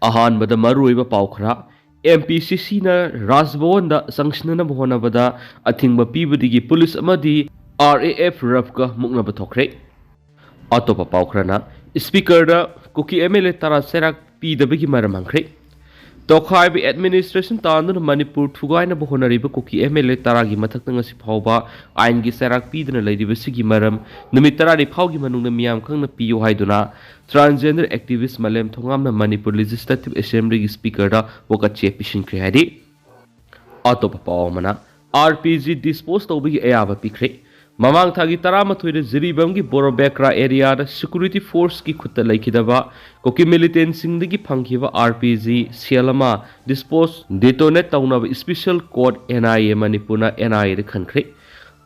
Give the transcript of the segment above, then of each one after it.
ꯑꯍꯥꯟꯕꯗ ꯃꯔꯨꯑꯣꯏꯕ ꯄꯥꯎ ꯈꯔ MPCCꯅ ꯔꯥꯖꯚꯋꯟꯗ ꯆꯪꯁꯤꯟꯅꯅꯕ ꯍꯣꯠꯅꯕꯗ ꯑꯊꯤꯡꯕ ꯄꯤꯕꯗꯒꯤ ꯄꯨꯂꯤꯁ ꯑꯃꯗꯤ RAF ꯔꯐꯀ ꯃꯨꯛꯅꯕ ꯊꯣꯛꯈ꯭ꯔꯦ꯫ ꯑꯇꯣꯞꯄ ꯄꯥꯎ ꯈꯔꯅ ꯁ꯭ꯄꯤꯀꯔꯗ ꯀꯨꯀꯤ MLA ꯇꯔꯥ ꯆꯩꯔꯥꯛ ꯄꯤꯗꯕꯒꯤ ꯃꯔꯝ ꯍꯪꯈ꯭ꯔꯦ꯫ ꯇꯣꯈꯥꯏꯕ ꯑꯦꯗꯃꯤꯅꯤꯁꯇ꯭ꯔꯦꯁꯟ ꯇꯥꯟꯗꯨꯅ ꯃꯅꯤꯄꯨꯔ ꯊꯨꯒꯥꯏꯅꯕ ꯍꯣꯠꯅꯔꯤꯕ ꯀꯨꯀꯤ MLA ꯇꯔꯥꯒꯤ ꯃꯊꯛꯇ ꯉꯁꯤ ꯐꯥꯎꯕ ꯑꯥꯏꯟꯒꯤ ꯆꯩꯔꯥꯛ ꯄꯤꯗꯨꯅ ꯂꯩꯔꯤꯕꯁꯤꯒꯤ ꯃꯔꯝ ꯅꯨꯃꯤꯠ 10 ꯐꯥꯎꯒꯤ ꯃꯅꯨꯡꯗ ꯃꯤꯌꯥꯝ ꯈꯪꯅ ꯄꯤꯌꯨ ꯍꯥꯏꯗꯨꯅ ꯇ꯭ꯔꯥꯟꯁꯖꯦꯟꯗꯔ ꯑꯦꯛꯇꯤꯚꯤꯁꯠ ꯃꯂꯦꯝ ꯊꯣꯉꯥꯝꯅ ꯃꯅꯤꯄꯨꯔ ꯂꯦꯖꯤꯁꯂꯦꯇꯤꯚ ꯑꯦꯁꯦꯝꯕ꯭ꯂꯤꯒꯤ ꯁ꯭ꯄꯤꯀꯔꯗ ꯋꯥꯀꯠ ꯆꯦ ꯄꯤꯁꯤꯟꯈ꯭ꯔꯦ ꯍꯥꯏꯔꯤ꯫ ꯑꯇꯣꯞꯄ ꯄꯥꯎ ꯑꯃꯅ RPG ꯗꯤꯁꯄꯣꯖ ꯇꯧꯕꯒꯤ ꯑꯌꯥꯕ ꯄꯤꯈ꯭ꯔꯦ꯫ ꯃꯃꯥꯡ ꯊꯥꯒꯤ 13ꯗ ꯖꯤꯔꯤꯕꯝꯒꯤ ꯕꯣꯔꯣꯕꯦꯀ꯭ꯔꯥ ꯑꯦꯔꯤꯌꯥꯗ ꯁꯦꯀ꯭ꯌꯨꯔꯤꯇꯤ ꯐꯣꯔꯁꯀꯤ ꯈꯨꯠꯇ ꯂꯩꯈꯤꯗꯕ ꯀꯨꯀꯤ ꯃꯤꯂꯤꯇꯦꯟꯠꯁꯤꯡꯗꯒꯤ ꯐꯪꯈꯤꯕ RPG ꯁꯦꯜ ꯑꯃ ꯗꯤꯁꯄꯣꯖ ꯗꯦꯇꯣꯅꯦꯠ ꯇꯧꯅꯕ ꯁ꯭ꯄꯦꯁꯤꯌꯦꯜ ꯀꯣꯔꯠ NIA ꯃꯅꯤꯄꯨꯔꯅ NIAꯗ ꯈꯟꯈ꯭ꯔꯦ꯫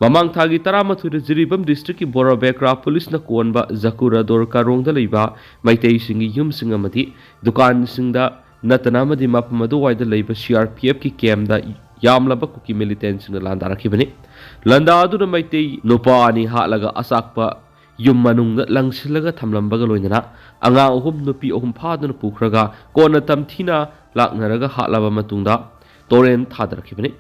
ꯃꯃꯥꯡ ꯊꯥꯒꯤ 13ꯗ ꯖꯤꯔꯤꯕꯝ ꯗꯤꯁꯇ꯭ꯔꯤꯛꯀꯤ ꯕꯣꯔꯣꯕꯦꯀ꯭ꯔꯥ ꯄꯨꯂꯤꯁꯅ ꯀꯣꯟꯕ ꯖꯀꯨꯔꯥꯗꯣꯔ ꯀꯥꯔꯣꯡꯗ ꯂꯩꯕ ꯃꯩꯇꯩꯁꯤꯡꯒꯤ ꯌꯨꯝꯁꯤꯡ ꯑꯃꯗꯤ ꯗꯨꯀꯥꯟꯁꯤꯡꯗ ꯅꯠꯇꯅ ꯑꯃꯗꯤ ꯃꯐꯝ ꯑꯗꯨꯋꯥꯏꯗ ꯂꯩꯕ CRPFꯀꯤ ꯀꯦꯝꯞꯗ ꯌꯥꯝꯂꯕ ꯀꯨꯀꯤ ꯃꯤꯂꯤꯇꯦꯟꯠꯁꯤꯡꯅ ꯂꯥꯟꯗꯥꯔꯛꯈꯤꯕꯅꯤ꯫ ꯂꯥꯟꯗꯥꯗꯨꯅ ꯃꯩꯇꯩ ꯅꯨꯄꯥ 2 ꯍꯥꯠꯂꯒ ꯑꯆꯥꯛꯄ ꯌꯨꯝ ꯃꯅꯨꯡꯗ ꯂꯪꯁꯤꯜꯂꯒ ꯊꯝꯂꯝꯕꯒ ꯂꯣꯏꯅꯅ ꯑꯉꯥꯡ 3 ꯅꯨꯄꯤ 3 ꯐꯥꯗꯨꯅ ꯄꯨꯈ꯭ꯔꯒ ꯀꯣꯟꯅ ꯇꯝꯊꯤꯅ ꯂꯥꯛꯅꯔꯒ ꯍꯥꯠꯂꯕ ꯃꯇꯨꯡꯗ ꯇꯣꯔꯦꯟ ꯊꯥꯗꯔꯛꯈꯤꯕꯅꯤ꯫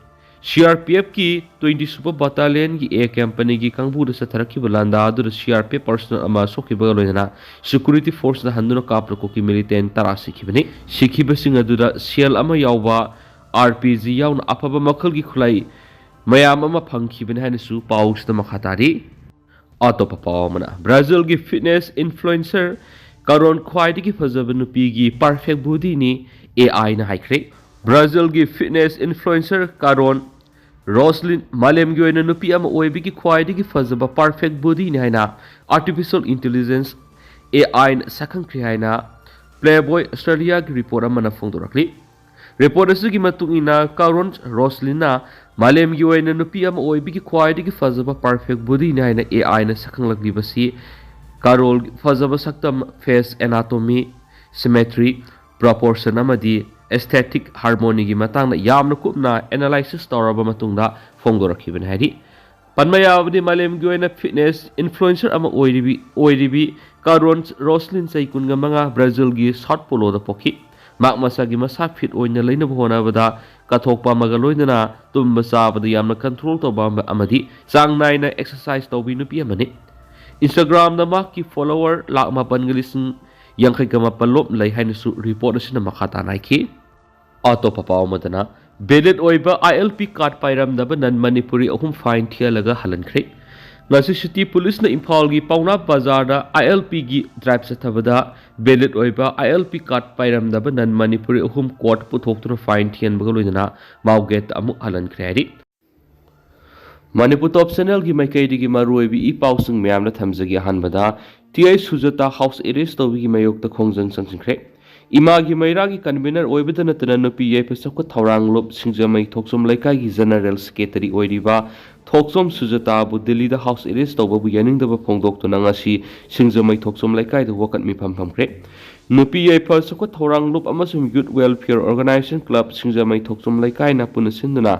CRPFꯀꯤ 20ꯁꯨꯕ ꯕꯠꯇꯥꯂꯤꯌꯟꯒꯤ A ꯀꯝꯄꯅꯤꯒꯤ ꯀꯥꯡꯕꯨꯗ ꯆꯠꯊꯔꯛꯈꯤꯕ ꯂꯥꯟꯗꯥ ꯑꯗꯨꯗ CRPF ꯄꯔꯁꯣꯅꯦꯜ ꯑꯃ ꯁꯣꯛꯈꯤꯕꯒ ꯂꯣꯏꯅꯅ ꯁꯦꯀ꯭ꯌꯨꯔꯤꯇꯤ ꯐꯣꯔꯁꯅ ꯍꯟꯗꯨꯅ ꯀꯥꯞꯄ ꯀꯨꯀꯤ ꯃꯤꯂꯤꯇꯦꯟꯠ 10 ꯁꯤꯈꯤꯕꯅꯤ꯫ ꯁꯤꯈꯤꯕꯁꯤꯡ ꯑꯗꯨꯗ ꯁꯦꯜ ꯑꯃ ꯌꯥꯎꯕ RPG ꯌꯥꯎꯅ ꯑꯐꯕ ꯃꯈꯜꯒꯤ ꯈꯨꯠꯂꯥꯏ ꯃꯌꯥꯝ ꯑꯃ ꯐꯪꯈꯤꯕꯅꯤ ꯍꯥꯏꯅꯁꯨ ꯄꯥꯎꯁꯤꯗ ꯃꯈꯥ ꯇꯥꯔꯤ꯫ ꯑꯇꯣꯞꯄ ꯄꯥꯎ ꯑꯃꯅ ꯕ꯭ꯔꯥꯖꯤꯜꯒꯤ ꯐꯤꯠꯅꯦꯁ ꯏꯟꯐ꯭ꯂꯨꯑꯦꯟꯁꯔ ꯀꯥꯔꯣꯟ ꯈ꯭ꯋꯥꯏꯗꯒꯤ ꯐꯖꯕ ꯅꯨꯄꯤꯒꯤ ꯄꯔꯐꯦꯛ ꯕꯣꯗꯤꯅꯤ AIꯅ ꯍꯥꯏꯈ꯭ꯔꯦ꯫ ꯕ꯭ꯔꯥꯖꯤꯜꯒꯤ ꯐꯤꯠꯅꯦꯁ ꯏꯟꯐ꯭ꯂꯨꯑꯦꯟꯁꯔ ꯀꯥꯔꯣꯟ ꯔꯣꯁꯂꯤꯟ ꯃꯥꯂꯦꯝꯒꯤ ꯑꯣꯏꯅ ꯅꯨꯄꯤ ꯑꯃ ꯑꯣꯏꯕꯒꯤ ꯈ꯭ꯋꯥꯏꯗꯒꯤ ꯐꯖꯕ ꯄꯔꯐꯦꯛ ꯕꯣꯗꯤꯅꯤ ꯍꯥꯏꯅ ꯑꯥꯔꯇꯤꯐꯤशियल ꯏꯟꯇꯦꯂꯤꯖꯦꯟꯁ AIꯅ ꯁꯛꯈꯪꯈ꯭ꯔꯦ ꯍꯥꯏꯅ ꯄ꯭ꯂꯦꯕꯣꯏ ꯑꯁꯇ꯭ꯔꯦꯂꯤꯌꯥꯒꯤ ꯔꯤꯄꯣꯔꯠ ꯑꯃꯅ ꯐꯣꯡꯗꯣꯔꯛꯂꯤ꯫ ꯔꯤꯄꯣꯔꯠ ꯑꯁꯤꯒꯤ ꯃꯇꯨꯡ ꯏꯟꯅ ꯀꯥꯔꯣꯟ ꯔꯣꯁꯂꯤꯟꯅ ꯃꯥꯂꯦꯝꯒꯤ ꯑꯣꯏꯅ ꯅꯨꯄꯤ ꯑꯃ ꯑꯣꯏꯕꯒꯤ ꯈ꯭ꯋꯥꯏꯗꯒꯤ ꯐꯖꯕ ꯄꯔꯐꯦꯛ ꯕꯣꯗꯤꯅꯤ ꯍꯥꯏꯅ AIꯅ ꯁꯛꯈꯪꯂꯛꯂꯤꯕꯁꯤ ꯀꯥꯔꯣꯜꯒꯤ ꯐꯖꯕ ꯁꯛꯇꯝ, ꯐꯦꯁ ꯑꯦꯅꯥꯇꯣꯃꯤ, ꯁꯤꯃꯦꯇ꯭ꯔꯤ, ꯄ꯭ꯔꯣꯄꯣꯔꯁꯟ ꯑꯃꯗꯤ ꯑꯦꯁꯊꯦꯇꯤꯛ ꯍꯥꯔꯃꯣꯅꯤꯒꯤ ꯃꯇꯥꯡꯗ ꯌꯥꯝꯅ ꯀꯨꯞꯅ ꯑꯦꯅꯥꯂꯥꯏꯁꯤꯁ ꯇꯧꯔꯕ ꯃꯇꯨꯡꯗ ꯐꯣꯡꯗꯣꯔꯛꯈꯤꯕꯅꯤ ꯍꯥꯏꯔꯤ꯫ ꯄꯟꯕ ꯌꯥꯕꯗꯤ ꯃꯥꯂꯦꯝꯒꯤ ꯑꯣꯏꯅ ꯐꯤꯠꯅꯦꯁ ꯏꯟꯐ꯭ꯂꯨꯑꯦꯟꯁꯔ ꯑꯃ ꯑꯣꯏꯔꯤꯕꯤ ꯀꯥꯔꯣꯟ ꯔꯣꯁꯂꯤꯟ ꯆꯍꯤ 25 ꯕ꯭ꯔꯥꯖꯤꯜꯒꯤ ꯁꯥꯎꯠ ꯄꯣꯂꯣꯗ ꯄꯣꯛꯈꯤ꯫ ꯃꯍꯥꯛ ꯃꯁꯥꯒꯤ ꯃꯁꯥ ꯐꯤꯠ ꯑꯣꯏꯅ ꯂꯩꯅꯕ ꯍꯣꯠꯅꯕꯗ ꯀꯠꯊꯣꯛꯄ ꯑꯃꯒ ꯂꯣꯏꯅꯅ ꯇꯨꯝꯕ ꯆꯥꯕꯗ ꯌꯥꯝꯅ ꯀꯟꯇ꯭ꯔꯣꯜ ꯇꯧꯕ ꯑꯃꯗꯤ ꯆꯥꯡ ꯅꯥꯏꯅ ꯑꯦꯛꯁꯔꯁꯥꯏꯖ ꯇꯧꯕꯤ ꯅꯨꯄꯤ ꯑꯃꯅꯤ꯫ ꯏꯟꯁꯇꯥꯒ꯭ꯔꯥꯝꯗ ꯃꯍꯥꯛꯀꯤ ꯐꯣꯂꯣꯋꯔ 9,89,000 ꯂꯩ ꯍꯥꯏꯅꯁꯨ ꯔꯤꯄꯣꯔꯠ ꯑꯁꯤꯅ ꯃꯈꯥ ꯇꯥꯅ ꯍꯥꯏꯈꯤ꯫ ꯑꯇꯣꯞꯄ ꯄꯥꯎ ꯑꯃꯗꯅ ꯚꯦꯂꯤꯗ ꯑꯣꯏꯕ ILP ꯀꯥꯔꯗ ꯄꯥꯏꯔꯝꯗꯕ ꯅꯟ ꯃꯅꯤꯄꯨꯔꯤ 3 ꯐꯥꯏꯟ ꯊꯤꯍꯜꯂꯒ ꯍꯜꯍꯟꯈ꯭ꯔꯦ꯫ ꯉꯁꯤ ꯁꯤꯇꯤ ꯄꯨꯂꯤꯁꯅ ꯏꯝꯐꯥꯜꯒꯤ ꯄꯥꯎꯅꯥ ꯕꯖꯥꯔꯗ ILPꯒꯤ ꯗ꯭ꯔꯥꯏꯕ ꯆꯠꯊꯕꯗ ꯚꯦꯂꯤꯗ ꯑꯣꯏꯕ ILP ꯀꯥꯔꯗ ꯄꯥꯏꯔꯝꯗꯕ ꯅꯟ ꯃꯅꯤꯄꯨꯔꯤ 3 ꯀꯣꯔꯠ ꯄꯨꯊꯣꯛꯇꯨꯅ ꯐꯥꯏꯟ ꯊꯤꯍꯟꯕꯒ ꯂꯣꯏꯅꯅ ꯃꯥꯎꯒꯦꯠꯇ ꯑꯃꯨꯛ ꯍꯜꯍꯟꯈ꯭ꯔꯦ ꯍꯥꯏꯔꯤ꯫ ꯃꯅꯤꯄꯨꯔ ꯇꯣꯞ ꯆꯦꯅꯦꯜꯒꯤ ꯃꯥꯏꯀꯩꯗꯒꯤ ꯃꯔꯨꯑꯣꯏꯕ ꯄꯥꯎꯁꯤꯡ ꯃꯌꯥꯝꯅ ꯊꯝꯖꯒꯦ꯫ ꯑꯍꯥꯟꯕꯗ TI ꯁꯨꯖꯥꯇꯥ ꯍꯥꯎꯁ ꯑꯦꯔꯦꯁ ꯇꯧꯕꯒꯤ ꯃꯥꯌꯣꯛꯇ ꯈꯣꯡꯖꯪ ꯆꯪꯁꯤꯟꯈ꯭ꯔꯦ꯫ ꯏꯃꯥꯒꯤ ꯃꯩꯔꯥꯒꯤ ꯀꯟꯚꯦꯅꯔ ꯑꯣꯏꯕꯇ ꯅꯠꯇꯅ ꯅꯨꯄꯤ ꯌꯥꯏꯐ ꯆꯥꯎꯈꯠ ꯊꯧꯔꯥꯡꯂꯨꯞ ꯁꯤꯡꯖꯃꯩ ꯊꯣꯛꯆꯣꯝ ꯂꯩꯀꯥꯏꯒꯤ ꯖꯦꯅꯔꯦꯜ ꯁꯦꯀ꯭ꯔꯦꯇꯔꯤ ꯑꯣꯏꯔꯤꯕ ꯊꯣꯛꯆꯣꯝ ꯁꯨꯖꯥꯇꯥꯕꯨ ꯗꯤꯜꯂꯤꯗ ꯍꯥꯎꯁ ꯑꯦꯔꯦꯁ ꯇꯧꯕꯕꯨ ꯌꯥꯅꯤꯡꯗꯕ ꯐꯣꯡꯗꯣꯛꯇꯨꯅ ꯉꯁꯤ ꯁꯤꯡꯖꯃꯩ ꯊꯣꯛꯆꯣꯝ ꯂꯩꯀꯥꯏꯗ ꯋꯥꯀꯠ ꯃꯤꯐꯝ ꯐꯝꯈ꯭ꯔꯦ꯫ ꯅꯨꯄꯤ ꯌꯥꯏꯐ ꯆꯥꯎꯈꯠ ꯊꯧꯔꯥꯡꯂꯨꯞ ꯑꯃꯁꯨꯡ ꯌꯨꯊ ꯋꯦꯜꯐꯤꯌꯔ ꯑꯣꯔꯒꯅꯥꯏꯖꯦꯁꯟ ꯀ꯭ꯂꯕ ꯁꯤꯡꯖꯃꯩ ꯊꯣꯛꯆꯣꯝ ꯂꯩꯀꯥꯏꯅ ꯄꯨꯟꯅ ꯁꯤꯟꯗꯨꯅ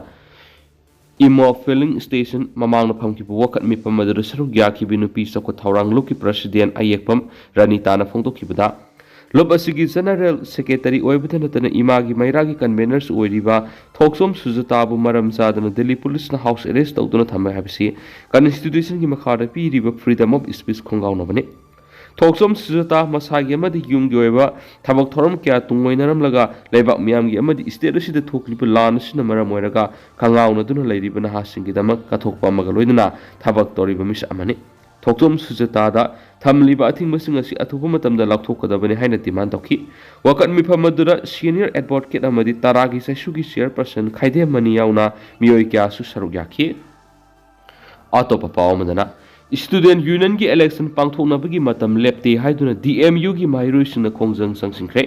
ꯏꯃꯣ ꯐꯤꯂꯤꯡ ꯁ꯭ꯇꯦꯁꯟ ꯃꯃꯥꯡꯗ ꯐꯝꯈꯤꯕ ꯋꯥꯀꯠ ꯃꯤꯐꯝ ꯑꯗꯨꯗ ꯁꯔꯨꯛ ꯌꯥꯈꯤꯕ ꯅꯨꯄꯤ ꯆꯥꯎꯈꯠ ꯊꯧꯔꯥꯡꯂꯨꯞꯀꯤ ꯄ꯭ꯔꯁꯤꯗꯦꯟꯠ ꯑꯌꯦꯛꯄꯝ ꯔꯥꯅꯤꯇꯥꯅ ꯐꯣꯡꯗꯣꯛꯈꯤꯕꯗ ꯂꯨꯞ ꯑꯁꯤꯒꯤ ꯖꯦꯅꯔꯦꯜ ꯁꯦꯀ꯭ꯔꯦꯇꯔꯤ ꯑꯣꯏꯕꯇ ꯅꯠꯇꯅ ꯏꯃꯥꯒꯤ ꯃꯩꯔꯥꯒꯤ ꯀꯟꯚꯦꯅꯔꯁꯨ ꯑꯣꯏꯔꯤꯕ ꯊꯣꯛꯆꯣꯝ ꯁꯨꯖꯥꯇꯥꯕꯨ ꯃꯔꯝ ꯆꯥꯗꯅ ꯗꯤꯜꯂꯤ ꯄꯨꯂꯤꯁꯅ ꯍꯥꯎꯁ ꯑꯦꯔꯦꯁ ꯇꯧꯗꯨꯅ ꯊꯝꯃꯦ ꯍꯥꯏꯕꯁꯤ ꯀꯟꯁꯇꯤꯇ꯭ꯌꯨꯁꯟꯒꯤ ꯃꯈꯥꯗ ꯄꯤꯔꯤꯕ ꯐ꯭रीडम ꯑꯣꯐ ꯁ꯭ꯄꯤꯆ ꯈꯣꯡꯒꯥꯎꯅꯕꯅꯤ꯫ ꯊꯣꯛꯆꯣꯝ ꯁꯨꯖꯥꯇꯥ ꯃꯁꯥꯒꯤ ꯑꯃꯗꯤ ꯌꯨꯝꯒꯤ ꯑꯣꯏꯕ ꯊꯕꯛ ꯊꯧꯔꯝ ꯀꯌꯥ ꯇꯨꯡꯑꯣꯏꯅꯔꯝꯂꯒ ꯂꯩꯕꯥꯛ ꯃꯤꯌꯥꯝꯒꯤ ꯑꯃꯗꯤ ꯁ꯭ꯇꯦꯠ ꯑꯁꯤꯗ ꯊꯣꯛꯂꯤꯕ ꯂꯥꯟ ꯑꯁꯤꯅ ꯃꯔꯝ ꯑꯣꯏꯔꯒ ꯈꯪꯉꯥꯎꯅꯗꯨꯅ ꯂꯩꯔꯤꯕ ꯅꯍꯥꯁꯤꯡꯒꯤꯗꯃꯛ ꯀꯠꯊꯣꯛꯄ ꯑꯃꯒ ꯂꯣꯏꯅꯅ ꯊꯕꯛ ꯇꯧꯔꯤꯕ ꯃꯤꯁꯛ ꯑꯃꯅꯤ꯫ ꯊꯣꯛꯆꯣꯝ ꯁꯨꯖꯥꯇꯥꯗ ꯊꯝꯂꯤꯕ ꯑꯊꯤꯡꯕꯁꯤꯡ ꯑꯁꯤ ꯑꯊꯨꯕ ꯃꯇꯝꯗ ꯂꯧꯊꯣꯛꯀꯗꯕꯅꯤ ꯍꯥꯏꯅ ꯗꯤꯃꯥꯟ ꯇꯧꯈꯤ꯫ ꯋꯥꯀꯠ ꯃꯤꯐꯝ ꯑꯗꯨꯗ ꯁꯤꯅꯤꯌꯔ ꯑꯦꯗꯚꯣꯀꯦꯠ ꯑꯃꯗꯤ ꯇꯔꯥꯒꯤ ꯆꯩꯁꯨꯒꯤ ꯆꯦꯌꯔꯄꯔꯁꯟ ꯈꯥꯏꯗꯦꯝ ꯃꯅꯤ ꯌꯥꯎꯅ ꯃꯤꯑꯣꯏ ꯀꯌꯥꯁꯨ ꯁꯔꯨꯛ ꯌꯥꯈꯤ꯫ ꯑꯇꯣꯞꯄ ꯄꯥꯎ ꯑꯃꯗꯅ ꯁ꯭ꯇꯨꯗꯦꯟꯠ ꯌꯨꯅꯤꯌꯟꯒꯤ ꯏꯂꯦꯛꯁꯟ ꯄꯥꯡꯊꯣꯛꯅꯕꯒꯤ ꯃꯇꯝ ꯂꯦꯞꯇꯦ ꯍꯥꯏꯗꯨꯅ DMUꯒꯤ ꯃꯍꯩꯔꯣꯏꯁꯤꯡꯅ ꯈꯣꯡꯖꯪ ꯆꯪꯁꯤꯟꯈ꯭ꯔꯦ꯫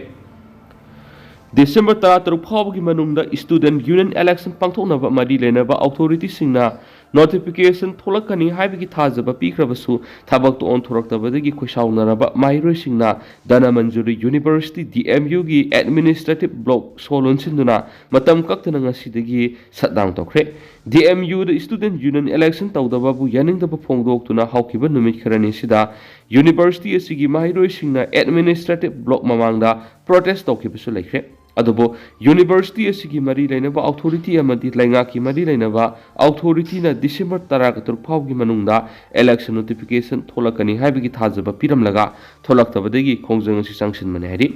ꯗꯤꯁꯦꯝꯕꯔ 13 ꯐꯥꯎꯕꯒꯤ ꯃꯅꯨꯡꯗ ꯁ꯭ꯇꯨꯗꯦꯟꯠ ꯌꯨꯅꯤꯌꯟ ꯏꯂꯦꯛꯁꯟ ꯄꯥꯡꯊꯣꯛꯅꯕ ꯃꯔꯤ ꯂꯩꯅꯕ ꯑꯣꯊꯣꯔꯤꯇꯤꯁꯤꯡꯅ notification tholakani haibagi thajaba pikrabasu thabak to on thoraktabadagi khoisaunaraba mahiroi dana manjuri university DMU gi administrative block solon sinduna matam kaktana ngasidagi shutdown tokre DMU the student union election tawdababu yaningdaba phongdoktuna hawkiba numit kharani sida university asigi mahiroi administrative block mamangda protest tawkibasu laikre adubo university asigi mari lainaba authority amadi lainga ki mari lainaba authority na December 14 phawgi manungda election notification tholakani haibigi thajaba piramlaga tholaktabadagi khongjang asi sanction mane hari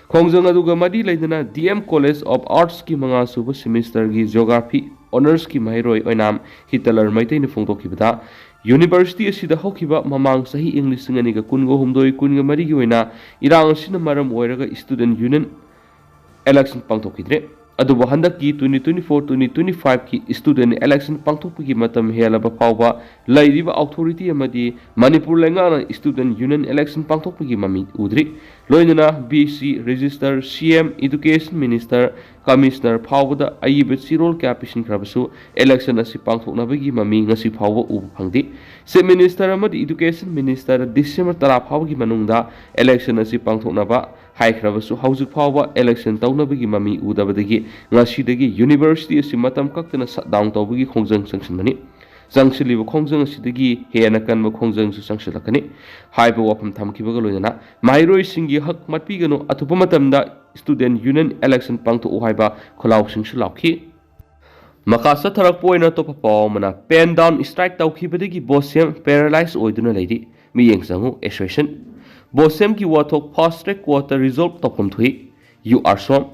khongjang aduga mari laidana DM College of Arts ki manga suba semester gi geography honors ki mahiroi oinam hitalar maitai ni phongtokibada University asida hokiba mamang sahi English ngani ga kungo humdoi kunga mari gi oina irang sina maram oiraga student union election pangthokidre adubo handaki 2024-2025 ki student election pangthokpagi matam helaba phawba lairiba authority amadi Manipur lengana student union election pangthokpagi mami udri loinana BC register CM education minister commissioner phawda aibe sirol capitation krabasu election asi pangthoknabagi mami ngasi phawba ubu phangdi se minister amadi education minister December 10 phawgi manungda election asi pangthoknaba haikrabasu haujuk phawba election tawnabagi mami udabadagi ngasidagi university asi matam kaktana shutdown tawbagi khongjang sangsinmani jangshiliba khongjang asidagi hena kanba khongjang su sangsilakani haiba wapam thamkibaga loinana mairoi singi hak matpigano atupa matamda student union election pangtho haiba kholaw singsu lakhi makasa tharak poina to papaw mana pen down strike tawkhibadagi bosem paralyze oiduna leidi mi yengsangu association bosem ki wathok fast track quarter resolve topam thui you are som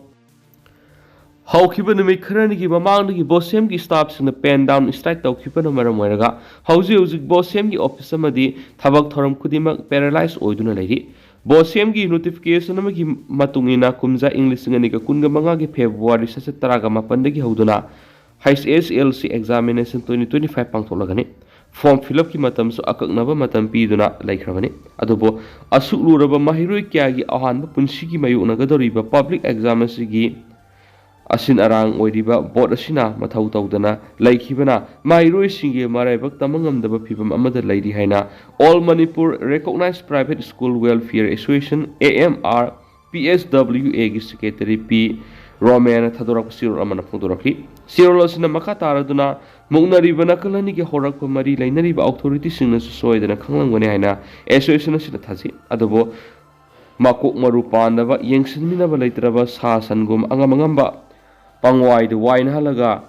hawkiba numi kharani gi mamang gi bosem gi staff sing pen down strike tawkiba na maram oiraga hauji bosem gi office amadi thabak thoram khudimak paralyze oiduna leidi bosem gi notification amagi matungina kumja english ngani ga kunga manga gi February 17 ga mapandagi hauduna HSLC examination 2025 pangtholagani form fill up ki matam so akaknaba matam piduna laikhrabani adubo asukluraba mahiroi kya gi ahanba punsi gi mayuna gadoriba public exam asigi asin arang oiriba board asina mathau tawdana laikhibana mahiroi singe maraibak tamangamdaba phibam amada lairi haina all Manipur recognized private school welfare association AMR PSWA gi secretary P Roman Thadorak Sirol Amana Fudorakhi Sirol asina makha taraduna mugnariba nakalani gi horakpa mari lainariba authority singna soidana khanglangwani haina association asina thaji adubo makok maru pandaba yengsinminaba leitraba sa sangum angamangamba pangwai de wine halaga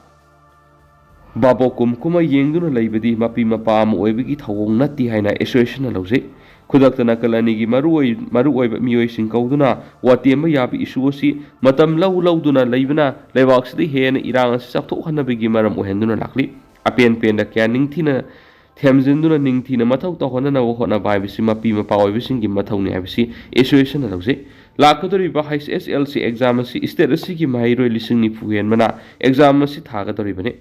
babokum kuma yengduna leibadi mapi mapam oibigi thawong natti haina association lawje खुदक्तना Kalani मरुओइब मियोइसिंग कौदुना वातेम याबि issue असि मतम लौदुना लेबना लेवाक्सदि हेन इरांग असि चाथोखनबगी मरम ओहेंदुना लाखलि open pain the क्या निंगथिना थेमजिंदुना निंगथिना मथौ तखनना होना बाइबिसि मपि मपाओइबिसिंगि मथौनि हाबिसि association लौजे लाखदोरिबा HSLC exam असि state असि माहिरोइ लिसिंगनि फुहेन मना एग्जाम असि थागदोरिबने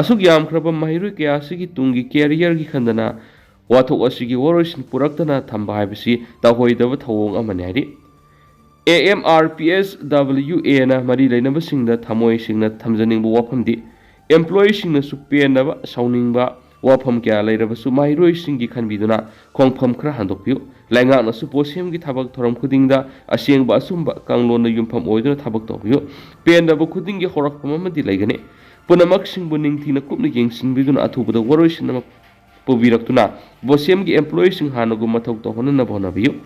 असुक यामख्रब माहिरोइ कयासिगि तुंगि कैरियर गी खंदना wathok asigi woroisin puraktana thamba haibisi tahoidaba thawong amani hari AMRPSWA na mari lainaba singda thamoi singna thamjaningba wafamdi employee singna su penaba sauningba wafam kya lairaba su mahiroi singi khanbiduna khongpham khra handokpiu lainga na su posem gi thabak thoram khudingda asengba asumba kanglona yumpham oiduna thabak tawpiu penaba khudingi horakpam amadi laigane punamak singbu ningthina kupna yengsingbiduna athubada woroisin Pubirakuna, Bosem gi employees sing hanagu mathau tohona bonabiu.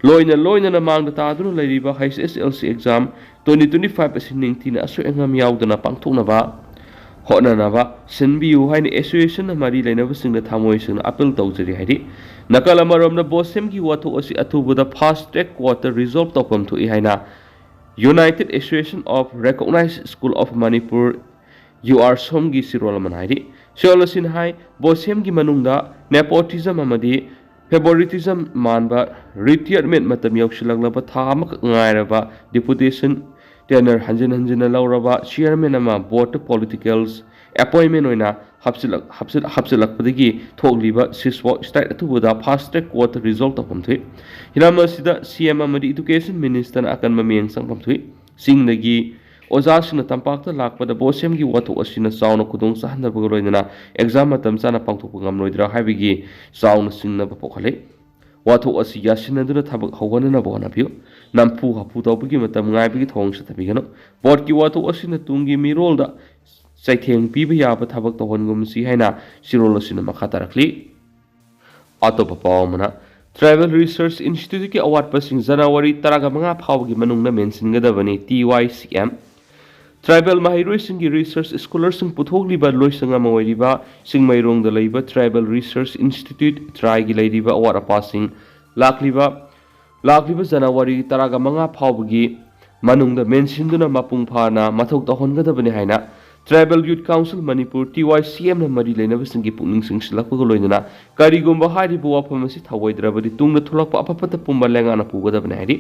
Loina na mang tataduna lairiba HSLC exam 2025 asining tina aso engam yaudana pangthokna ba hona na ba sinbiu haini association na mari lainaba singda thamoi singna appeal tawjari haidi nakala marom na Bosem gi watho asi athubuda fast track quarter resolve topam thu haina United Association of Recognized School of Manipur UR Somgi Sirol Manhaidi Sholasin Hai Bosem gi manungda nepotism amadi favoritism manba retirement matam yaukshilagla thamak ngairaba deputation tenor hanjina lauraba chairman ama board politicals appointment oina hapsilak padagi thogliba siswa start atubuda fast track quarter result of pamthui hinama sida CM amadi education minister akan mameng sang pamthui singnagi ओजासिंगना तंपाक्ता लाकपदा बोसेमगी वाथोक असिना चावना खुदोंग चाहनबगा लोइनना exam मतम चाना पांगथोकपा ngamloidra haibigi चावना सिंगनबा पोखले वाथोक असि यासिनदुना थबक हौगननबा होनाबियो नमफु हफु तौबगी मतम ngaibigi thong सतबिगनो board की वाथोक असिना तुंगी मिरोलदा चाइथेंग पीबा याबा थबक तौहनगुमसी हाइना सिरोल असिना मखा तारखली अतोपा पावमना ट्राइबल रिसर्च इंस्टीट्यूट की अवाटपसिंग जनवरी 15 फावगी मनुंगना मेंसिनगदबनी TYCM ट्राइबल माहिरोइसिंगी रिसर्च स्कॉलरसिंग पुथोगलिबा लोइसंगा मवरिबा सिंगमैरोंग द लैबा ट्राइबल रिसर्च इंस्टीट्यूट ट्राइगी लैरिबा अवाट अपासिंग लाखलिबा जनवरी 15 फावगी मनुंगदा मेंसिनदुना मपुंग फाना मथौक तौहनगदबनी हाइना tribal youth council Manipur TYCM न मरी लेनबसिंगी पुनिंग सिंगसिलकपगा लोइनना करिगुंबा हारिबा वाफमसि थवैद्रबदि तुंगना थुलकपा अफफता पुंबा लेंगाना पुगदबनी हाइरि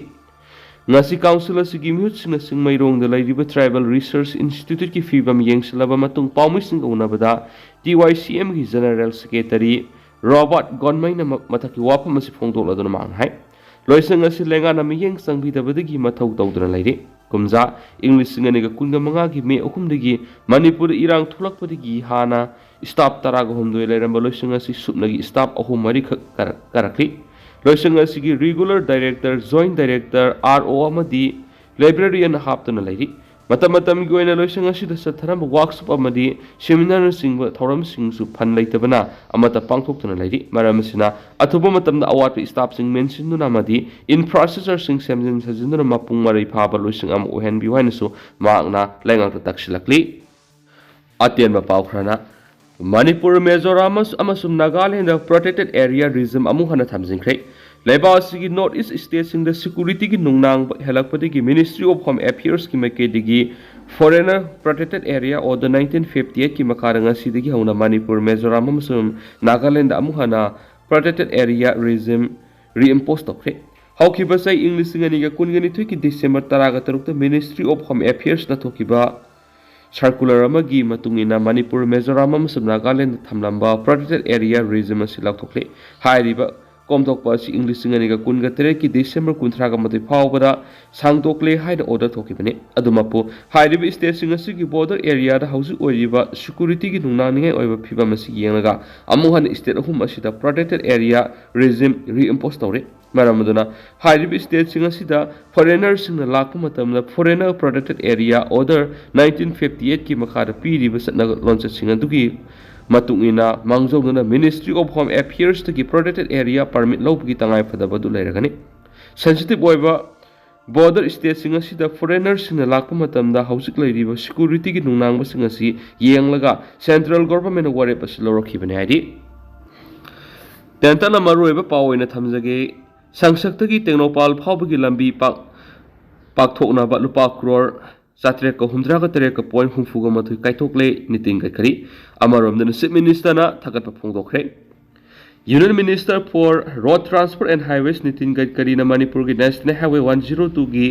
ngasi council asigi miutsinga singmairong da laidiba tribal research institute ki fibam yengsilaba matung pawmising unabada TYCM ki general secretary Robert Gonmaina mathaki wapam asi phongdokladuna manghai loisang asi lengana miyeng sangbidabadagi mathau tawduna lairi kumja english singani ga kunga manga gi me ahumdagi manipur irang thulakpadagi hana staff taraga homdoi lairamba loisang asi supnagi staff ahum mari karakli लोइसंग असिगी regular director joint director RO अमदी librarian हापतुना लैरि मतम मतम की ओइना लोइसंग असिदा सथरम वर्कशॉप अमदी सेमिनार सिंग थौरम सिंगसु फन लैतबना अमता पांगथोक्तुना लैरि मरमसिना अथुब मतम अवाट स्टाफ सिंग मेंशनदुना अमदी इंफ्रास्ट्रक्चर सिंग सेमजिन सजिन्दुना मपुंग मरै फाबा लोइसंग अम ओहेन बिवाइनसु मांगना लैंगांग तक्सिलकली अत्यन पावखराना Manipur Mizoram amasum Nagaland protected area regime amuhana thamjingkhre leibasigi north east states in the security ki nungnang helakpadigi Ministry of Home Affairs ki makedigi foreigner protected area or the 1958 ki makaranga sidigi hauna Manipur Mizoram amasum Nagaland amuhana protected area regime reimpose tokre haukiba sai English ngani ga kungani thoi ki December 13 ta Ministry of Home Affairs na thokiba circular amagi matungina Manipur Mizoram amasum Nagaland thamlamba protected area regime asi laktokle hairiba komtokpa si English ngani ga kunga tere ki December 13 ga mati phawbada sangtokle haida order thokibane adumapu hairiba state sing asi ki border area da hausi oiriba security ki nungnani oiba phiba masi yengaga amuhan state ahum asi da protected area regime reimpose tore maramaduna hairiba state sing asi da foreigners sing lakpa matamna foreigner protected area order 1958 ki makhara piriba satna launch sing adugi matungina mangjongna Ministry of Home Affairs ki protected area permit lobgi tangai phadabadu lairagani sensitive oiba border state sing asi da foreigners sing lakpa matamda hausik lairiba security ki nungnangba sing asi yenglaga central government ware pasilorokhibane haidi tentana maroiba pawoina thamjage sangsakta ki tengnopal phawbagi lambi pakthokna ba lupa crore Satre ka humdra ka tere ka point humfuga mathui kaitokle nitin gaikari amarom the chief minister na thakat pa phongdokre Union Minister for Road Transport and Highways Nitin Gadkari na Manipur ki National Highway 102 gi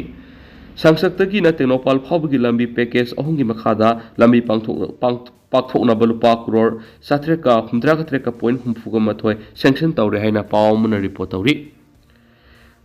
sangsakta ki na tenopal phawgi lambi package ahungi makhada lambi pakthokna balupa crore satre ka humdra ka tere ka point humfuga mathoi sanction tawre haina pawmuna report tawri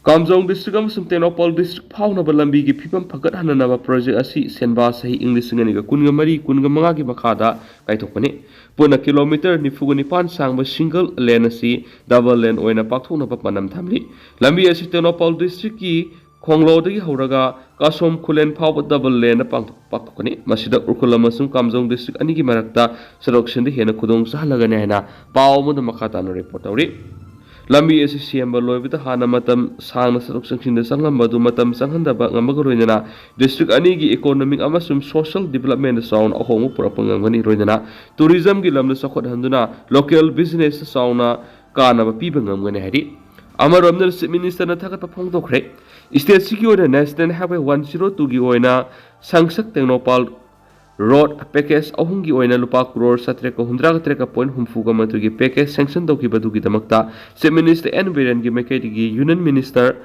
Kamjong district amasum tenopal district phawna balambi gi phipam phagat hanana project asi senba sahi English ngani ga kunga mari kunga manga gi makhada kaithokpani puna kilometer nifugani pan sangba single lane asi double lane oina pakthokna ba panam thamli lambi asi tenopal district ki khonglo dagi horaga kasom khulen phawba double lane pakthokani masida urkul amasum kamjong district ani gi marakta selection de hena khudong sahlagani haina pawmu da makhata no report awri lambi asi siamba loibita hana matam sangna sarok sangsin da sangam badu matam sanghanda ba ngamaga roinana district ani gi economic amasum social development sound ahongu purapanga ngani roinana tourism gi lamda sakhot handuna local business sauna kana ba piba ngamgani hari amarom chief minister na thakat pa phongdokre state security national highway 102 gi oina sangsak tengnopal road package ahungi oina lupa crore satre ka hundra ka tre ka point humfuga matu gi package sanction doki badugi damakta chief minister N Biren gi mekedi gi Union Minister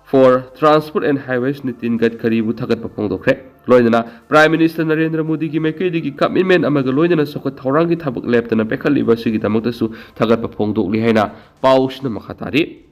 for Transport and Highways Nitin Gadkari bu thagat pa phongdokre loinana Prime Minister Narendra Modi gi mekedi gi commitment amaga loinana sokot thaurangi thabak leptana pekhali ba sigi damakta su thagat pa phongdokli haina pausna makhatari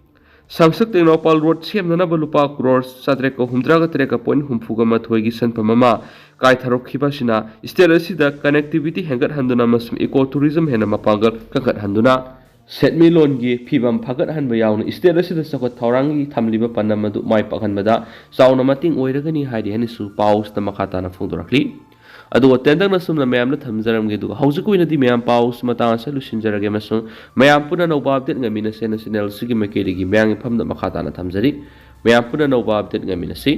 Samsak Tengnopal Road semnanaba lupa crore 763.34 gi sanfam ama kaitharokkhibasina state asida connectivity hengathanduna amasung ecotourism hena mapangal kankathanduna setmilongi phibam phagathanba yauna state asida chakot thaurangi thamliba panamadu mai pakhanbada chauna mating oiragani haidi hanisu paus ta makhatana phongdorakli अदुग तेंदंग नसुमना मैम थमजरमगे दुग हौजिक ओइनदि मैम पाउस मतंग स लुसिनजरगे मसुं मैम पुना नौबा update ngami na se national sigi makerigi मैंग फमदा मखाताना थमजरी मैम पुना नौबा अपडेट ngami na si